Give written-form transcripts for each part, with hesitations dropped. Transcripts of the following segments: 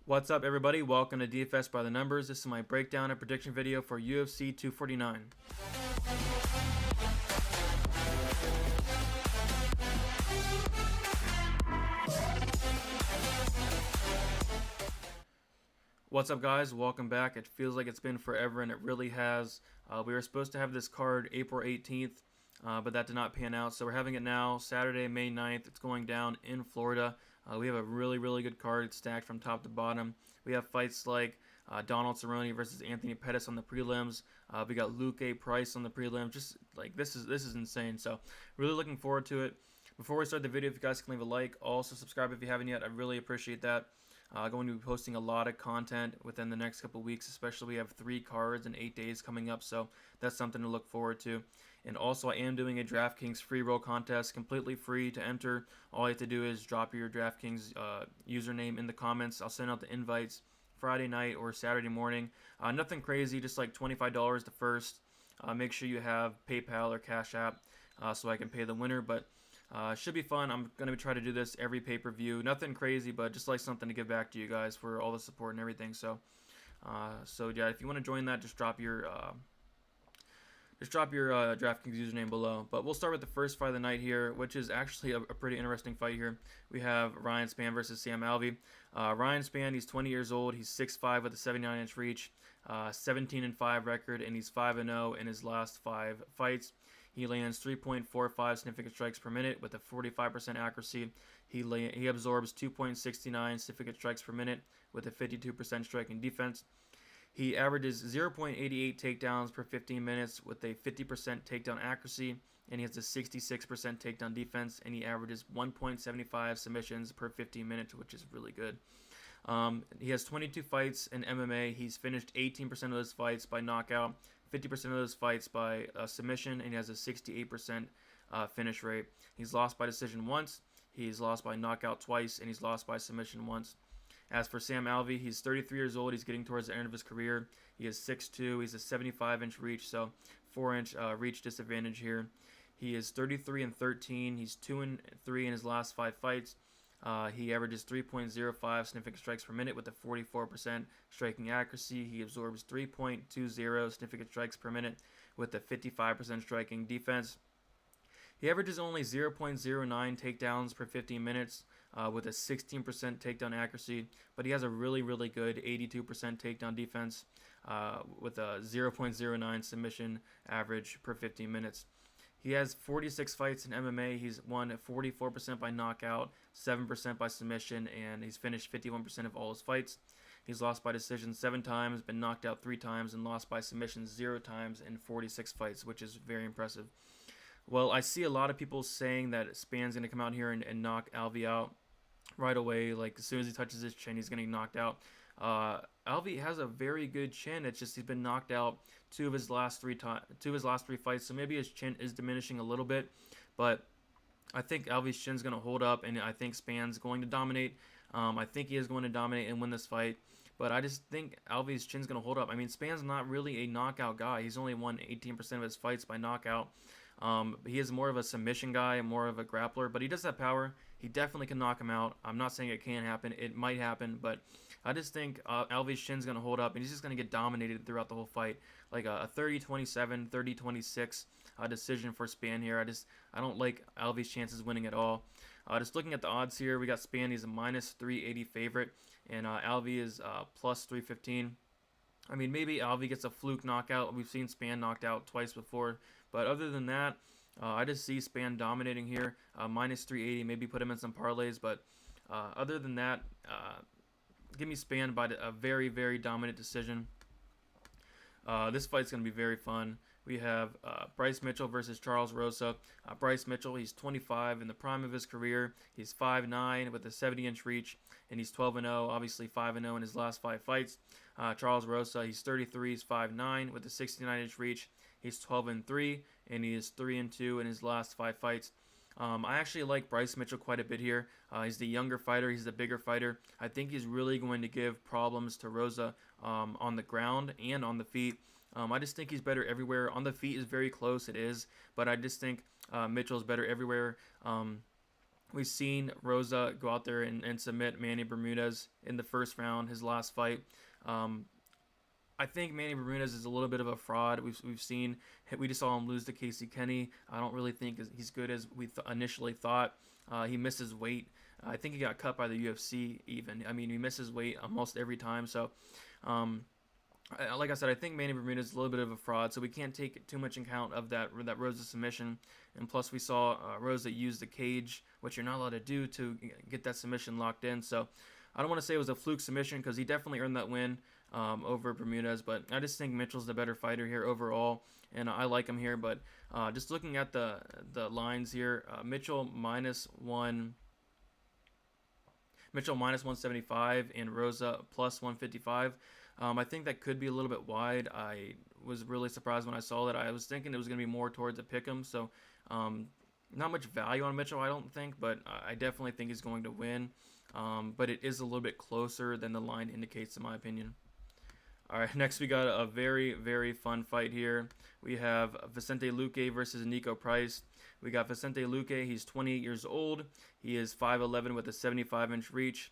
What's up, everybody? Welcome to DFS by the Numbers. This is my breakdown and prediction video for UFC 249. What's up, guys? Welcome back. It feels like it's been forever, and it really has. We were supposed to have this card April 18th, but that did not pan out. So we're having it now, Saturday, May 9th. It's going down in Florida. We have a really good card stacked from top to bottom. We have fights like Donald Cerrone versus Anthony Pettis on the prelims. We got Luque Price on the prelims. Just like this is insane. So really looking forward to it. Before we start the video, if you guys can leave a like, also subscribe if you haven't yet. I really appreciate that. Going to be posting a lot of content within the next couple weeks, especially we have 3 cards in 8 days coming up, so that's something to look forward to. And also, I am doing a DraftKings free roll contest, completely free to enter. All you have to do is drop your DraftKings username in the comments. I'll send out the invites Friday night or Saturday morning. Nothing crazy, just like $25 the first. Make sure you have PayPal or Cash App so I can pay the winner, but should be fun. I'm going to try to do this every pay-per-view. Nothing crazy, but just like something to give back to you guys for all the support and everything. So yeah, if you want to join that, just drop your DraftKings username below. But we'll start with the first fight of the night here, which is actually a pretty interesting fight here. We have Ryan Spann versus Sam Alvey. Ryan Spann, he's 20 years old. He's 6'5" with a 79-inch reach, 17-5 record, and he's 5-0 in his last 5 fights. He lands 3.45 significant strikes per minute with a 45% accuracy. He absorbs 2.69 significant strikes per minute with a 52% striking defense. He averages 0.88 takedowns per 15 minutes with a 50% takedown accuracy, and he has a 66% takedown defense, and he averages 1.75 submissions per 15 minutes, which is really good. He has 22 fights in MMA. He's finished 18% of those fights by knockout, 50% of those fights by submission, and he has a 68% finish rate. He's lost by decision once, he's lost by knockout twice, and he's lost by submission once. As for Sam Alvey, he's 33 years old. He's getting towards the end of his career. He is 6'2". He's a 75-inch reach, so 4-inch reach disadvantage here. He is 33-13. He's 2-3 in his last 5 fights. He averages 3.05 significant strikes per minute with a 44% striking accuracy. He absorbs 3.20 significant strikes per minute with a 55% striking defense. He averages only 0.09 takedowns per 15 minutes with a 16% takedown accuracy, but he has a really good 82% takedown defense with a 0.09 submission average per 15 minutes. He has 46 fights in MMA. He's won 44% by knockout, 7% by submission, and he's finished 51% of all his fights. He's lost by decision 7 times, been knocked out 3 times, and lost by submission 0 times in 46 fights, which is very impressive. Well, I see a lot of people saying that Spann's going to come out here and knock Alvey out right away. Like, as soon as he touches his chin, he's going to get knocked out. Alvey has a very good chin. It's just he's been knocked out 2 of his last 3 fights, so maybe his chin is diminishing a little bit. But I think Alvey's chin's going to hold up, and I think Spann's going to dominate. I think he is going to dominate and win this fight. But I just think Alvey's chin's going to hold up. I mean, Spann's not really a knockout guy. He's only won 18% of his fights by knockout. He is more of a submission guy, more of a grappler, but he does have power. He definitely can knock him out. I'm not saying it can't happen. It might happen, but I just think Alvey's chin's going to hold up, and he's just going to get dominated throughout the whole fight. Like a 30-27, 30-26 decision for Spann here. I don't like Alvey's chances winning at all. Just looking at the odds here, we got Spann. He's a minus 380 favorite, and Alvey is plus 315. I mean, maybe Alvey gets a fluke knockout. We've seen Spann knocked out twice before. But other than that, I just see Spann dominating here. Minus 380, maybe put him in some parlays. But other than that, give me Spann by a very dominant decision. This fight's going to be very fun. We have Bryce Mitchell versus Charles Rosa. Bryce Mitchell, he's 25 in the prime of his career. He's 5'9 with a 70-inch reach, and he's 12-0, obviously 5-0 in his last 5 fights. Charles Rosa, he's 33, he's 5'9 with a 69-inch reach. He's 12-3, and he is 3-2 in his last 5 fights. I actually like Bryce Mitchell quite a bit here. He's the younger fighter. He's the bigger fighter. I think he's really going to give problems to Rosa on the ground and on the feet. I just think he's better everywhere. On the feet is very close, it is, but I just think Mitchell's better everywhere. We've seen Rosa go out there and submit Manny Bermudez in the first round, his last fight. I think Manny Bermudez is a little bit of a fraud. We just saw him lose to Casey Kenny. I don't really think he's good as we initially thought. He misses weight. I think he got cut by the UFC even. I mean, he misses weight almost every time. So, like I said, I think Manny Bermudez is a little bit of a fraud. So we can't take too much in account of that Rosa submission. And plus, we saw Rosa use the cage, which you're not allowed to do to get that submission locked in. So I don't want to say it was a fluke submission because he definitely earned that win over Bermudez, but I just think Mitchell's the better fighter here overall, and I like him here. But just looking at the lines here, Mitchell minus 175 and Rosa plus 155. I think that could be a little bit wide. I was really surprised when I saw that. I was thinking it was going to be more towards a pick'em, so not much value on Mitchell, I don't think, but I definitely think he's going to win. But it is a little bit closer than the line indicates, in my opinion. All right, next we got a very, very fun fight here. We have Vicente Luque versus Nico Price. We got Vicente Luque. He's 28 years old. He is 5'11" with a 75-inch reach.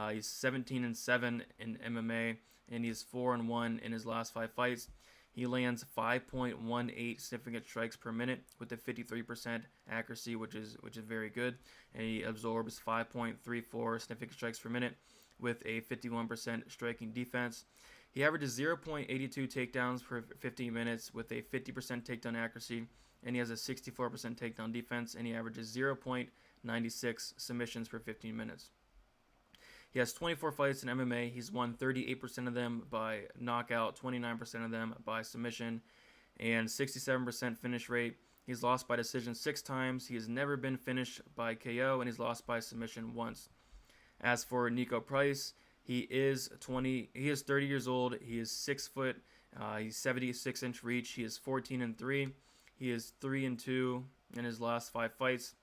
He's 17-7 in MMA, and he's 4-1 in his last 5 fights. He lands 5.18 significant strikes per minute with a 53% accuracy, which is very good. And he absorbs 5.34 significant strikes per minute with a 51% striking defense. He averages 0.82 takedowns per 15 minutes with a 50% takedown accuracy, and he has a 64% takedown defense, and he averages 0.96 submissions per 15 minutes. He has 24 fights in MMA. He's won 38% of them by knockout, 29% of them by submission, and 67% finish rate. He's lost by decision 6 times. He has never been finished by KO, and he's lost by submission once. As for Nico Price, he is 30 years old. He is 6 foot. He's 76-inch reach. He is 14-3. He is 3-2 in his last 5 fights.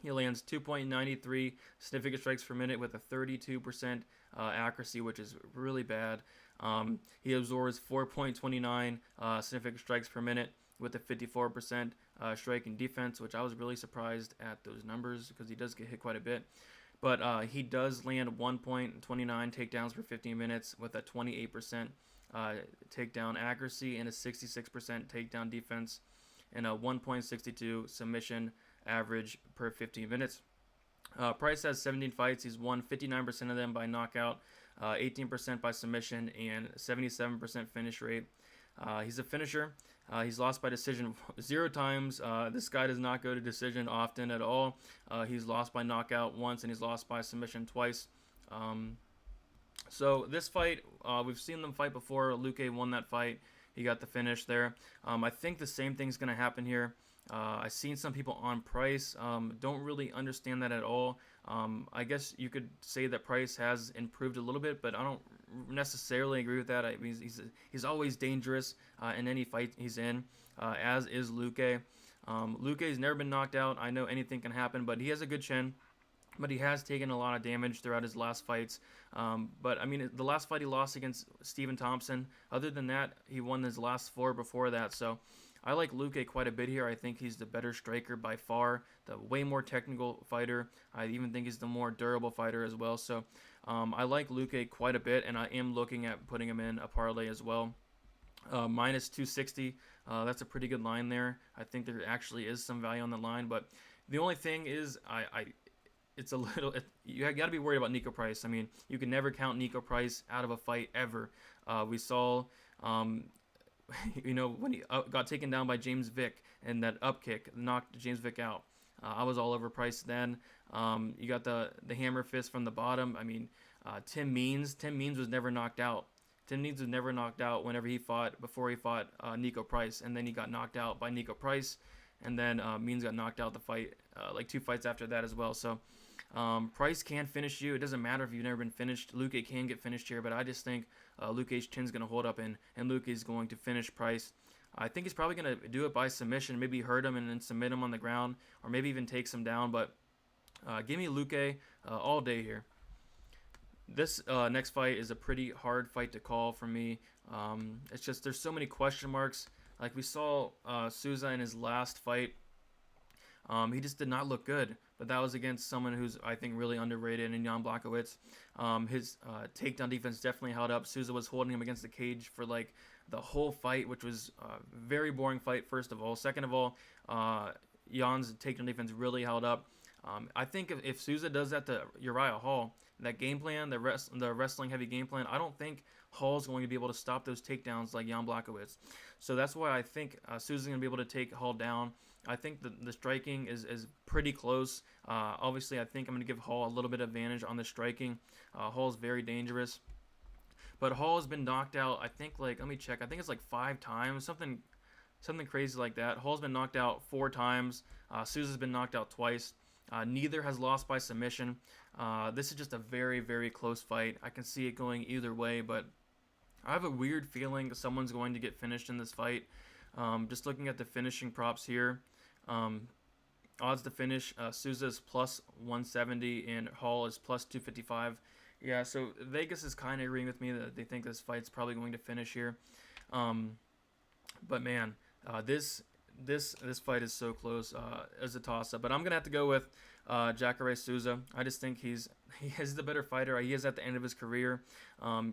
He lands 2.93 significant strikes per minute with a 32% accuracy, which is really bad. He absorbs 4.29 significant strikes per minute with a 54% striking defense, which I was really surprised at those numbers because he does get hit quite a bit. But he does land 1.29 takedowns per 15 minutes with a 28% takedown accuracy and a 66% takedown defense and a 1.62 submission average per 15 minutes. Price has 17 fights. He's won 59% of them by knockout, 18% by submission, and 77% finish rate. He's a finisher. He's lost by decision 0 times. This guy does not go to decision often at all. He's lost by knockout once, and he's lost by submission twice. So this fight, we've seen them fight before. Luque won that fight. He got the finish there. I think the same thing's going to happen here. I've seen some people on Price. Don't really understand that at all. I guess you could say that Price has improved a little bit, but I don't necessarily agree with that. I mean, he's always dangerous in any fight he's in, as is Luque. Luque's never been knocked out. I know anything can happen, but he has a good chin. But he has taken a lot of damage throughout his last fights. But, I mean, the last fight he lost against Stephen Thompson. Other than that, he won his last 4 before that. So I like Luque quite a bit here. I think he's the better striker by far, the way more technical fighter. I even think he's the more durable fighter as well. So I like Luque quite a bit, and I am looking at putting him in a parlay as well. Minus 260, that's a pretty good line there. I think there actually is some value on the line. But the only thing is it's a little. You got to be worried about Nico Price. I mean, you can never count Nico Price out of a fight ever. We saw, when he got taken down by James Vick and that up kick knocked James Vick out. I was all over Price then. You got the hammer fist from the bottom. I mean, Tim Means was never knocked out. Tim Means was never knocked out before he fought Nico Price, and then he got knocked out by Nico Price, and then Means got knocked out the fight, like 2 fights after that as well. So Price can finish you. It doesn't matter if you've never been finished. Luque can get finished here, but I just think Luque's chin's going to hold up, and Luque's going to finish Price. I think he's probably going to do it by submission, maybe hurt him and then submit him on the ground, or maybe even takes him down. But give me Luque all day here. This next fight is a pretty hard fight to call for me. It's just there's so many question marks. Like we saw Souza in his last fight. He just did not look good, but that was against someone who's, I think, really underrated in Jan Blachowicz. His takedown defense definitely held up. Souza was holding him against the cage for like the whole fight, which was a very boring fight, first of all. Second of all, Jan's takedown defense really held up. I think if Souza does that to Uriah Hall, that game plan, the wrestling heavy game plan, I don't think Hall's going to be able to stop those takedowns like Jan Blachowicz. So that's why I think Souza's going to be able to take Hall down. I think the striking is pretty close. Obviously, I think I'm going to give Hall a little bit of advantage on the striking. Hall's very dangerous. But Hall has been knocked out, I think, like, let me check. I think it's like 5 times, something crazy like that. Hall's been knocked out 4 times. Souza's been knocked out twice. Neither has lost by submission. This is just a very, very close fight. I can see it going either way, but I have a weird feeling someone's going to get finished in this fight. Just looking at the finishing props here, odds to finish, Souza is plus 170 and Hall is plus 255. Yeah, so Vegas is kind of agreeing with me that they think this fight's probably going to finish here. But man, this fight is so close as a toss-up. But I'm gonna have to go with Jacare Souza. I just think he is the better fighter. He is at the end of his career.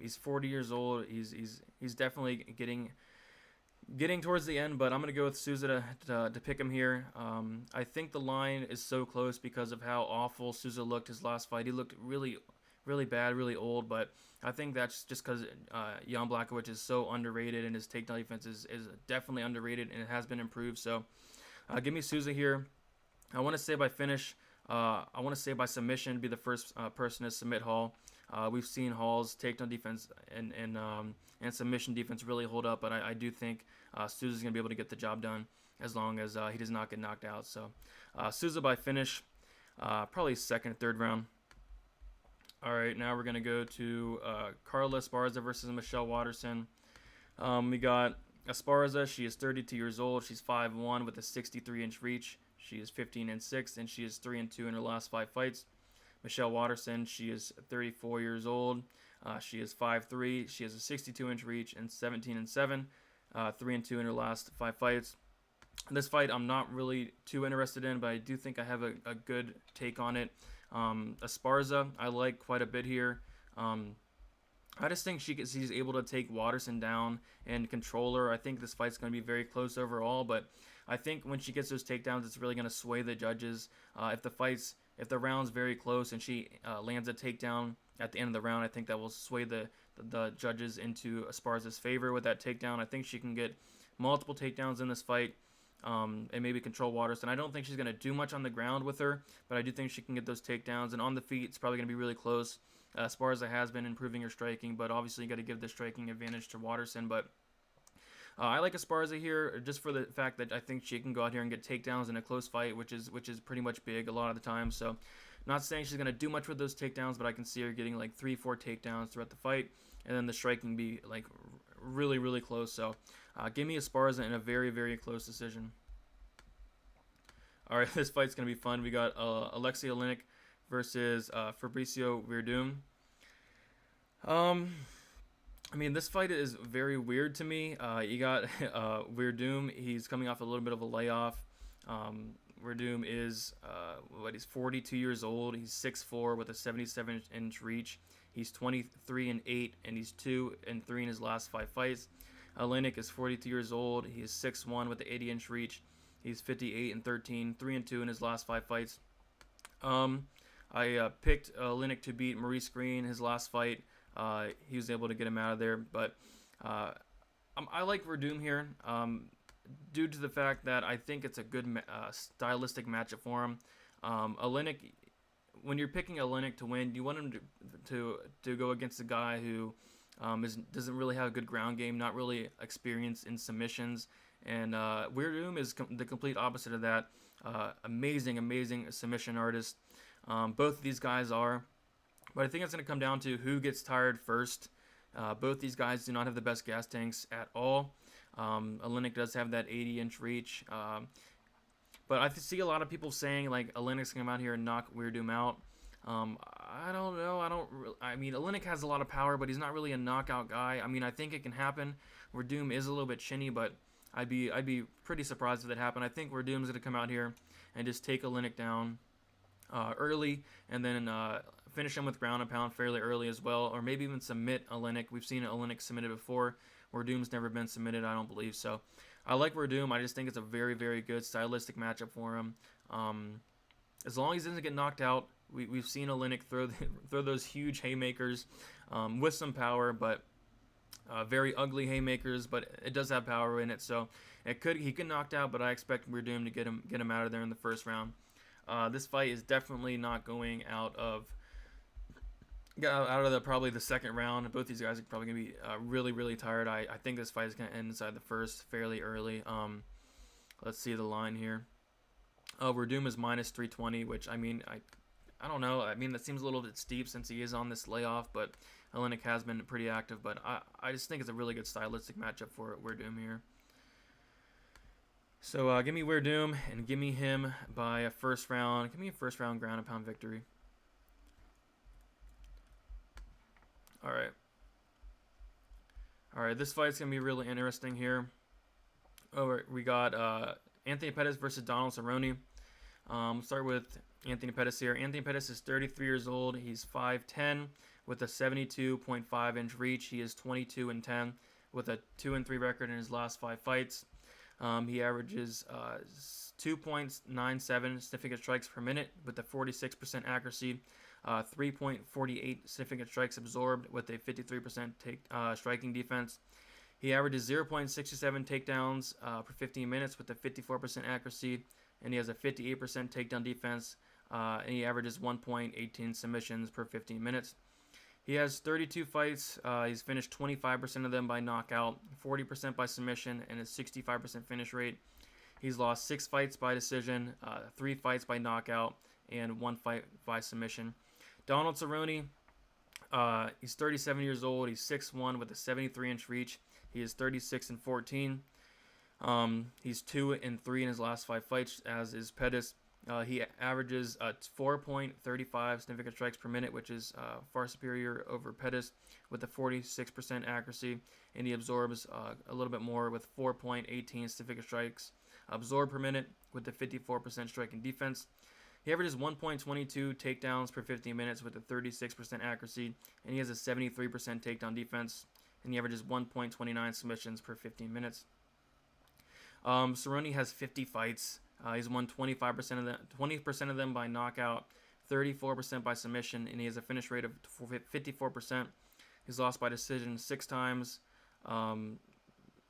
He's 40 years old. He's definitely getting towards the end. But I'm gonna go with Souza to pick him here. I think the line is so close because of how awful Souza looked his last fight. He looked really bad, really old, but I think that's just because Jan Blachowicz is so underrated and his takedown defense is definitely underrated and it has been improved. So give me Souza here. I want to say by finish. I want to say by submission, be the first person to submit Hall. We've seen Hall's takedown defense and submission defense really hold up, but I do think Souza's going to be able to get the job done as long as he does not get knocked out. So Souza by finish, probably second or third round. All right, now we're going to go to Carla Esparza versus Michelle Waterson. We got Esparza. She is 32 years old. She's 5'1" with a 63-inch reach. She is 15-6, and she is 3-2 in her last 5 fights. Michelle Waterson, she is 34 years old. She is 5'3". She has a 62-inch reach and 17-7, 3-2 in her last 5 fights. This fight I'm not really too interested in, but I do think I have a good take on it. Esparza, I like quite a bit here. I just think she's able to take Waterson down and control her. I think this fight's going to be very close overall, but I think when she gets those takedowns, it's really going to sway the judges. If the round's very close and she lands a takedown at the end of the round, I think that will sway the judges into Esparza's favor with that takedown. I think she can get multiple takedowns in this fight. And maybe control Waterson. I don't think she's going to do much on the ground with her, but I do think she can get those takedowns. And on the feet, it's probably going to be really close. Esparza has been improving her striking, but obviously you got to give the striking advantage to Waterson. But I like Esparza here just for the fact that I think she can go out here and get takedowns in a close fight, which is pretty much big a lot of the time. So not saying she's going to do much with those takedowns, but I can see her getting like 3-4 takedowns throughout the fight, and then the striking be like really, really close. So give me Esparza in a very, very close decision. All right, this fight's going to be fun. We got Alexi Olynyk versus Fabricio Werdum. I mean, this fight is very weird to me. You got Werdum. He's coming off a little bit of a layoff. Werdum is, he's 42 years old. He's 6'4" with a 77-inch reach. He's 23-8, and he's 2-3 in his last 5 fights. Olynyk is 42 years old. He is 6'1" with an 80-inch reach. He's 58-13, 3-2 in his last 5 fights. I picked Linic to beat Maurice Green his last fight. He was able to get him out of there, but I like Werdum here due to the fact that I think it's a good stylistic matchup for him. Olynyk, when you're picking Olynyk to win, you want him to go against a guy who doesn't really have a good ground game, not really experienced in submissions. And Werdum is the complete opposite of that. Amazing submission artist. Both of these guys are. But I think it's going to come down to who gets tired first. Both these guys do not have the best gas tanks at all. Olynyk does have that 80-inch reach. But I see a lot of people saying like Olynyk's going to come out here and knock Werdum out. I don't know. I mean, Olynyk has a lot of power, but he's not really a knockout guy. I mean, I think it can happen. Werdum is a little bit chinny, but I'd be pretty surprised if that happened. I think Werdum's going to come out here and just take Olynyk down early, and then finish him with ground and pound fairly early as well, or maybe even submit Olynyk. We've seen Olynyk submitted before. Werdum's never been submitted, I don't believe so. I like Werdum. I just think it's a very, very good stylistic matchup for him. As long as he doesn't get knocked out, we've seen Olynyk throw those huge haymakers with some power, but very ugly haymakers. But it does have power in it, so he could knocked out. But I expect Werdum to get him out of there in the first round. This fight is definitely not going out of probably the second round. Both these guys are probably going to be really, really tired. I think this fight is going to end inside the first fairly early. Let's see the line here. Werdum is minus 320, which, I mean, I don't know. I mean, that seems a little bit steep since he is on this layoff, but Olynyk has been pretty active. But I just think it's a really good stylistic matchup for Werdum here. So give me Werdum and give me him by a first round. Give me a first round ground and pound victory. All right, this fight's going to be really interesting here. We got Anthony Pettis versus Donald Cerrone. Start with Anthony Pettis here. Anthony Pettis is 33 years old. He's 5'10", with a 72.5-inch reach. He is 22-10, with a 2-3 record in his last 5 fights. He averages 2.97 significant strikes per minute with a 46% accuracy. 3.48 significant strikes absorbed with a 53% striking defense. He averages 0.67 takedowns per 15 minutes with a 54% accuracy, and he has a 58% takedown defense, and he averages 1.18 submissions per 15 minutes. He has 32 fights. He's finished 25% of them by knockout, 40% by submission, and a 65% finish rate. He's lost 6 fights by decision, 3 fights by knockout, and 1 fight by submission. Donald Cerrone, he's 37 years old. He's 6'1" with a 73-inch reach. He is 36-14. He's 2-3 in his last 5 fights, as is Pettis. He averages 4.35 significant strikes per minute, which is far superior over Pettis, with a 46% accuracy, and he absorbs a little bit more with 4.18 significant strikes absorbed per minute with a 54% striking defense. He averages 1.22 takedowns per 15 minutes with a 36% accuracy, and he has a 73% takedown defense, and he averages 1.29 submissions per 15 minutes. Cerrone has 50 fights. He's won 20% of them by knockout, 34% by submission, and he has a finish rate of 54%. He's lost by decision 6 times, and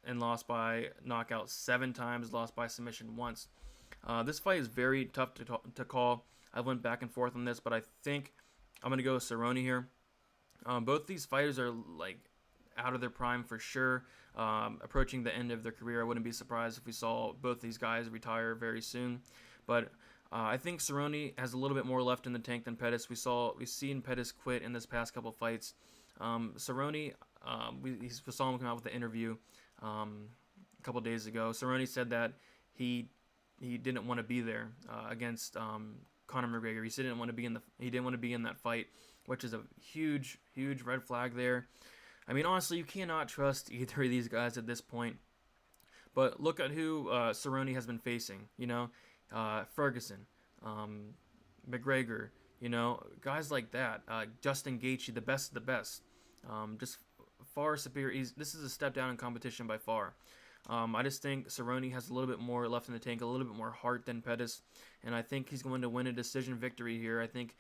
lost by knockout 7 times, lost by submission once. This fight is very tough to call. I went back and forth on this, but I think I'm going to go with Cerrone here. Both these fighters are like out of their prime for sure, approaching the end of their career. I wouldn't be surprised if we saw both these guys retire very soon. But I think Cerrone has a little bit more left in the tank than Pettis. We've seen Pettis quit in this past couple fights. Cerrone, we saw him come out with an interview a couple days ago. Cerrone said that he didn't want to be there against Conor McGregor. He didn't want to be in that fight, which is a huge red flag there. I mean, honestly, you cannot trust either of these guys at this point. But look at who Cerrone has been facing. You know, Ferguson, McGregor. You know, guys like that. Justin Gaethje, the best of the best. Just far superior. This is a step down in competition by far. I just think Cerrone has a little bit more left in the tank, a little bit more heart than Pettis, and I think he's going to win a decision victory here. I think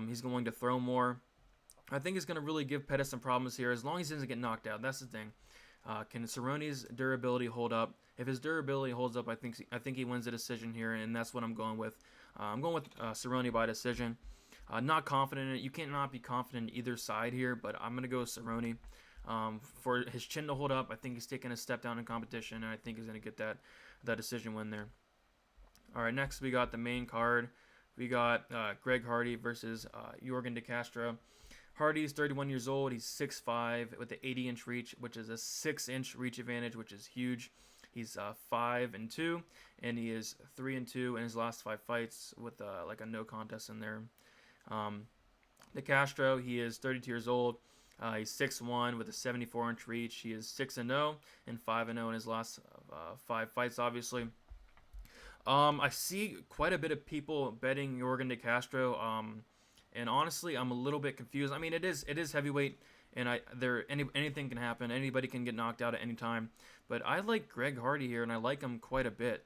he's going to throw more. I think he's going to really give Pettis some problems here, as long as he doesn't get knocked out. That's the thing. Can Cerrone's durability hold up? If his durability holds up, I think he wins the decision here, and that's what I'm going with. I'm going with Cerrone by decision. Not confident in it. You cannot be confident in either side here, but I'm going to go with Cerrone. For his chin to hold up, I think he's taking a step down in competition, and I think he's going to get that decision win there. All right, next we got the main card. We got Greg Hardy versus Jurgen de Castro. Hardy is 31 years old. He's 6'5" with an 80-inch reach, which is a 6-inch reach advantage, which is huge. He's 5-2, and he is 3-2 in his last 5 fights with like a no contest in there. De Castro, he is 32 years old. He's 6'1" with a 74-inch reach. He is 6-0 and 5-0 in his last 5 fights, obviously. I see quite a bit of people betting Jurgen de Castro. And honestly, I'm a little bit confused. I mean, it is heavyweight, and anything can happen. Anybody can get knocked out at any time. But I like Greg Hardy here, and I like him quite a bit.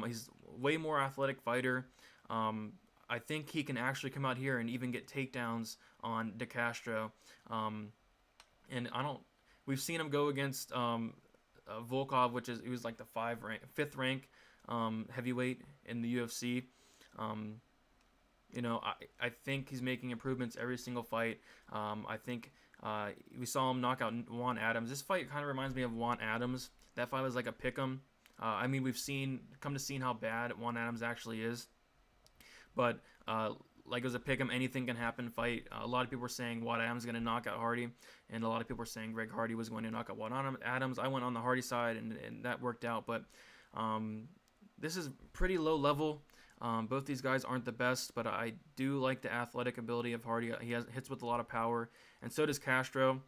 He's way more athletic fighter. I think he can actually come out here and even get takedowns on De Castro. And I don't. We've seen him go against Volkov, he was like the fifth rank heavyweight in the UFC. I think he's making improvements every single fight. I think we saw him knock out Juan Adams. This fight kind of reminds me of Juan Adams. That fight was like a pick'em. I mean, we've come to see how bad Juan Adams actually is. But like it was a pick'em, anything can happen fight. A lot of people were saying Juan Adams is going to knock out Hardy, and a lot of people were saying Greg Hardy was going to knock out Juan Adams. I went on the Hardy side, and that worked out. But this is pretty low level. Both these guys aren't the best, but I do like the athletic ability of Hardy. He hits with a lot of power, and so does Castro.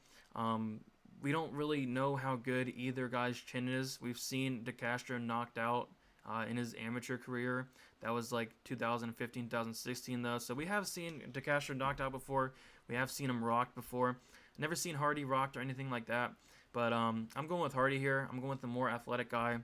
We don't really know how good either guy's chin is. We've seen De Castro knocked out in his amateur career. That was like 2015, 2016 though. So we have seen De Castro knocked out before. We have seen him rocked before. Never seen Hardy rocked or anything like that. But I'm going with Hardy here. I'm going with the more athletic guy.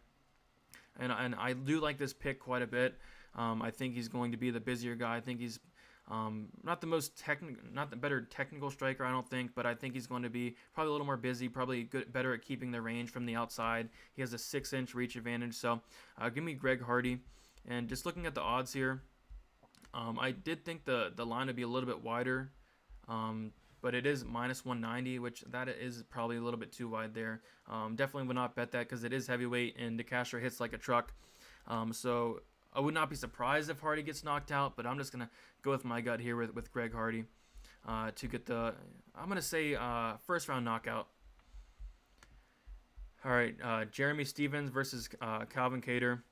And I do like this pick quite a bit. I think he's going to be the busier guy. I think he's not the better technical striker, I don't think, but I think he's going to be probably a little more busy, probably better at keeping the range from the outside. He has a 6-inch reach advantage, so give me Greg Hardy. And just looking at the odds here, I did think the line would be a little bit wider, but it is -190, which that is probably a little bit too wide there. Definitely would not bet that because it is heavyweight and De Castro hits like a truck. So I would not be surprised if Hardy gets knocked out, but I'm just going to go with my gut here with Greg Hardy to get I'm going to say first round knockout. All right, Jeremy Stephens versus Calvin Kattar.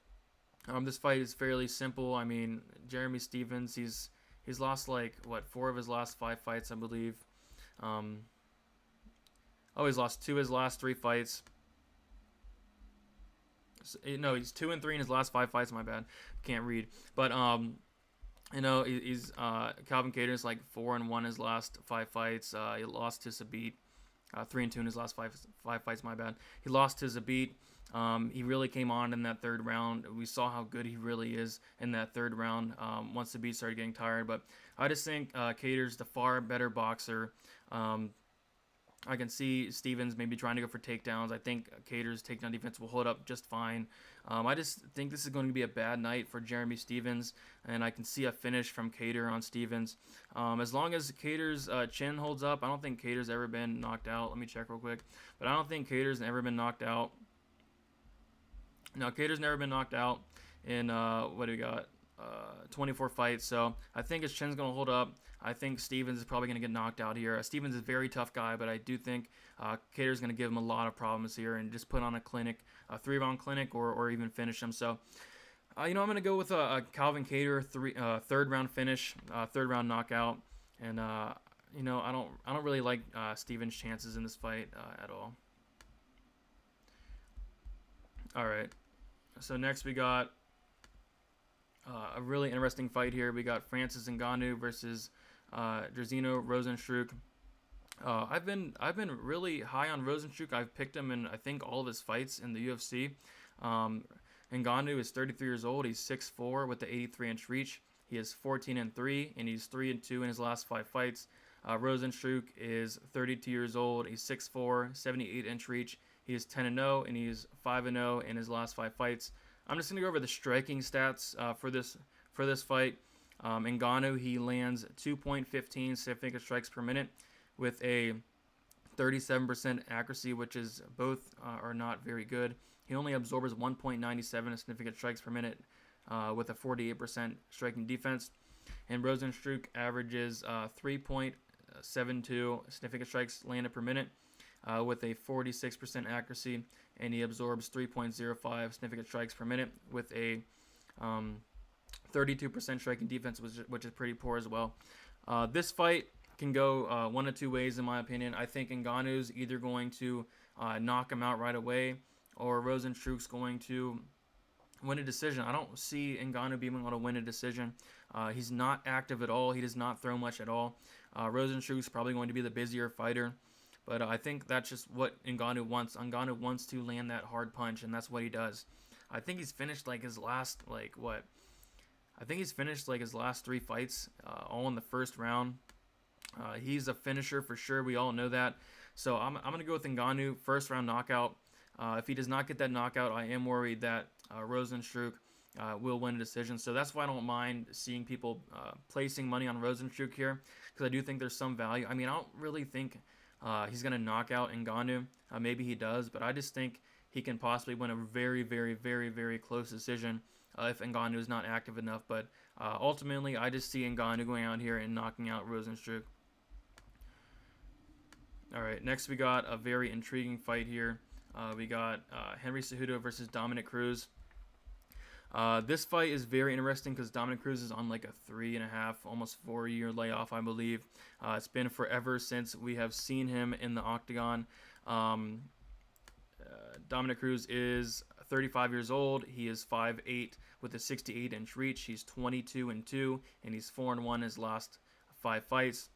This fight is fairly simple. I mean, Jeremy Stephens, he's lost like 4 of his last 5 fights, I believe. He's lost 2 of his last 3 fights. No, he's 2-3 in his last 5 fights. My bad, can't read. But he's Calvin Kattar's like 4-1 his last 5 fights. He lost to Zabit. 3-2 in his last 5 fights. My bad. He lost to Zabit. He really came on in that 3rd round. We saw how good he really is in that 3rd round once Zabit started getting tired. But I just think Kattar's the far better boxer. I can see Stephens maybe trying to go for takedowns. I think Kattar's takedown defense will hold up just fine. I just think this is going to be a bad night for Jeremy Stephens, and I can see a finish from Kattar on Stephens. As long as Kattar's chin holds up, I don't think Kattar's ever been knocked out. Let me check real quick. But I don't think Kattar's ever been knocked out. No, Kattar's never been knocked out in, 24 fights. So I think his chin's going to hold up. I think Stephens is probably going to get knocked out here. Stephens is a very tough guy, but I do think Kattar's going to give him a lot of problems here and just put on a 3-round clinic, or even finish him. So, I'm going to go with a Calvin Kattar 3rd-round finish, 3rd-round knockout. And, I don't really like Stephens' chances in this fight at all. All right. So next we got a really interesting fight here. We got Francis Ngannou versus Jairzinho Rozenstruik. I've been really high on Rozenstruik. I've picked him in I think all of his fights in the UFC. Ngannou is 33 years old. He's 6'4" with the 83-inch reach. He is 14-3, and he's 3-2 in his last 5 fights. Rozenstruik is 32 years old. He's 6'4", 78-inch reach. He is 10-0, and he's 5-0 in his last 5 fights. I'm just going to go over the striking stats for this fight. Ngannou, he lands 2.15 significant strikes per minute with a 37% accuracy, which is both are not very good. He only absorbs 1.97 significant strikes per minute with a 48% striking defense. And Rozenstruik averages 3.72 significant strikes landed per minute with a 46% accuracy, and he absorbs 3.05 significant strikes per minute with a 32% striking defense, which is pretty poor as well. This fight can go one of 2 ways, in my opinion. I think Ngannou's either going to knock him out right away, or Rozenstruik's going to win a decision. I don't see Ngannou being able to win a decision. He's not active at all. He does not throw much at all. Rosenstruck's probably going to be the busier fighter. But I think that's just what Ngannou wants. Ngannou wants to land that hard punch, and that's what he does. I think he's finished like his last, I think he's finished like his last 3 fights, all in the first round. He's a finisher for sure. We all know that. So I'm going to go with Ngannou, first round knockout. If he does not get that knockout, I am worried that Rosenstruck will win a decision. So that's why I don't mind seeing people placing money on Rosenstruck here, because I do think there's some value. I mean, I don't really think he's going to knock out Ngannou. Maybe he does, but I just think he can possibly win a very, very, very, very close decision if Ngannou is not active enough. But ultimately, I just see Ngannou going out here and knocking out Rosenstruck. All right, next we got a very intriguing fight here. We got Henry Cejudo versus Dominick Cruz. This fight is very interesting because Dominick Cruz is on like a 3.5, almost 4-year layoff, I believe. It's been forever since we have seen him in the octagon. Dominick Cruz is 35 years old. He is 5'8" with a 68-inch reach. He's 22-2, and he's 4-1 his last 5 fights.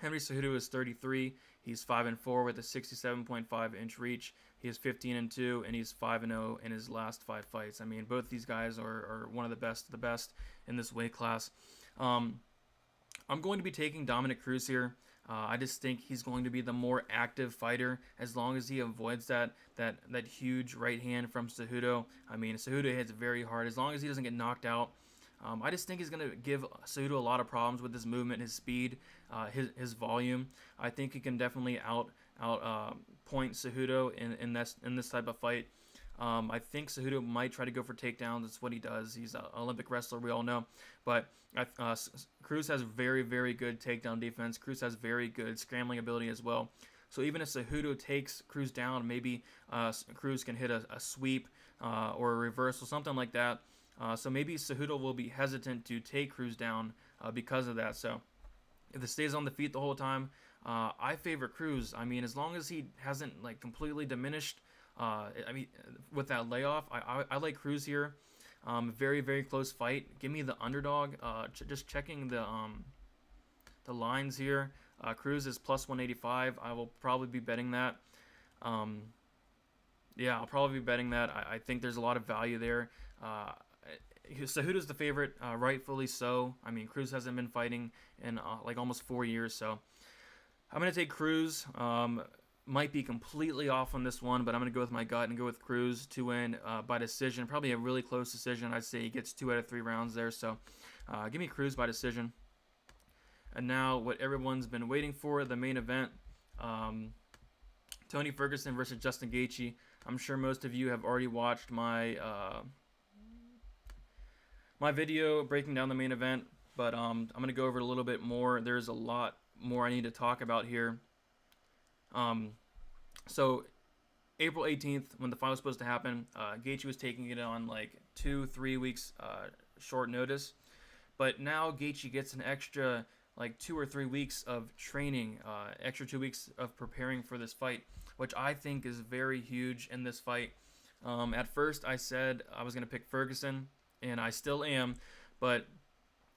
Henry Cejudo is 33. He's 5-4 with a 67.5-inch reach. He is 15-2, and he's 5-0 in his last 5 fights. I mean, both these guys are one of the best in this weight class. I'm going to be taking Dominick Cruz here. I just think he's going to be the more active fighter as long as he avoids that huge right hand from Cejudo. I mean, Cejudo hits very hard. As long as he doesn't get knocked out, I just think he's going to give Cejudo a lot of problems with his movement, his speed, his volume. I think he can definitely point Cejudo in this type of fight. I think Cejudo might try to go for takedowns. That's what he does. He's an Olympic wrestler, we all know. But Cruz has very, very good takedown defense. Cruz has very good scrambling ability as well. So even if Cejudo takes Cruz down, maybe Cruz can hit a sweep or a reversal, something like that. So maybe Cejudo will be hesitant to take Cruz down because of that. So if it stays on the feet the whole time, I favor Cruz. I mean, as long as he hasn't like completely diminished, I mean, with that layoff, I like Cruz here. Very, very close fight. Give me the underdog. Just checking the lines here. Cruz is plus 185. I will probably be betting that. Yeah, I'll probably be betting that. I think there's a lot of value there. Cejudo's the favorite, rightfully so. I mean, Cruz hasn't been fighting in like almost 4 years, so I'm going to take Cruz. Might be completely off on this one, but I'm going to go with my gut and go with Cruz to win by decision. Probably a really close decision. I'd say he gets 2 out of 3 rounds there, so give me Cruz by decision. And now what everyone's been waiting for, the main event, Tony Ferguson versus Justin Gaethje. I'm sure most of you have already watched my my video breaking down the main event, but I'm going to go over it a little bit more. There's a lot more I need to talk about here. So April 18th, when the fight was supposed to happen, Gaethje was taking it on like 2-3 weeks short notice, but now Gaethje gets an extra like 2 or 3 weeks of training, extra 2 weeks of preparing for this fight, which I think is very huge in this fight. At first I said I was going to pick Ferguson, and I still am, but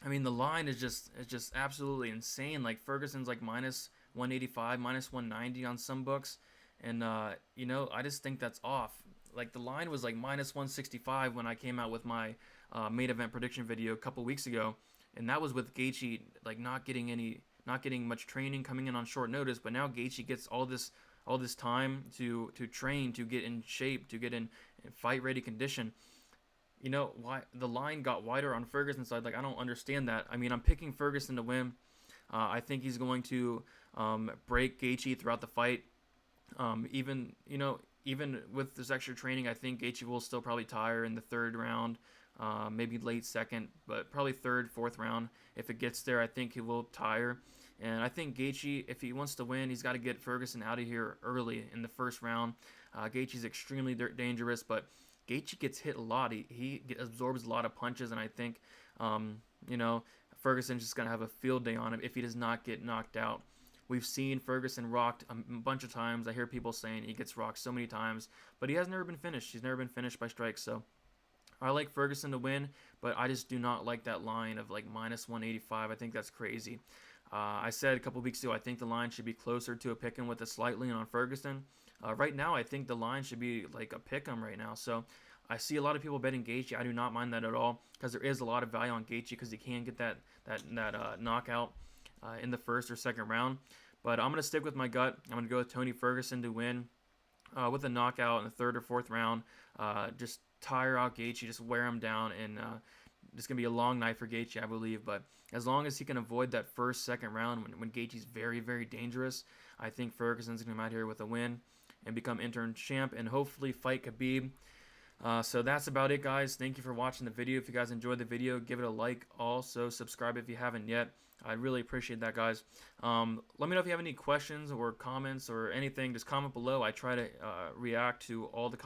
I mean, the line is just absolutely insane. Like, Ferguson's like minus 185, minus 190 on some books, and you know, I just think that's off. Like, the line was like minus 165 when I came out with my main event prediction video a couple weeks ago, and that was with Gaethje like not getting much training, coming in on short notice. But now Gaethje gets all this time to train, to get in shape, to get in fight ready condition. You know, why the line got wider on Ferguson's side? Like, I don't understand that. I mean, I'm picking Ferguson to win. I think he's going to break Gaethje throughout the fight. Even with this extra training, I think Gaethje will still probably tire in the 3rd round, maybe late 2nd, but probably 3rd, 4th round. If it gets there, I think he will tire. And I think Gaethje, if he wants to win, he's got to get Ferguson out of here early in the 1st round. Gaethje's extremely dangerous, but Gaethje gets hit a lot. He absorbs a lot of punches, and I think, Ferguson's just going to have a field day on him if he does not get knocked out. We've seen Ferguson rocked a bunch of times. I hear people saying he gets rocked so many times, but he has never been finished. He's never been finished by strikes, so I like Ferguson to win, but I just do not like that line of like -185. I think that's crazy. I said a couple weeks ago I think the line should be closer to a pick'em with a slight lean on Ferguson. Right now, I think the line should be like a pick'em right now. So I see a lot of people betting Gaethje. I do not mind that at all because there is a lot of value on Gaethje because he can get that knockout in the first or second round. But I'm gonna stick with my gut. I'm gonna go with Tony Ferguson to win with a knockout in the third or fourth round. Just tire out Gaethje, just wear him down, and it's gonna be a long night for Gaethje, I believe. But as long as he can avoid that first, second round when Gaethje's very, very dangerous, I think Ferguson's gonna come out here with a win and become interim champ and hopefully fight Khabib. So that's about it, guys. Thank you for watching the video. If you guys enjoyed the video, give it a like. Also, subscribe if you haven't yet. I'd really appreciate that, guys. Let me know if you have any questions or comments or anything. Just comment below. I try to react to all the comments.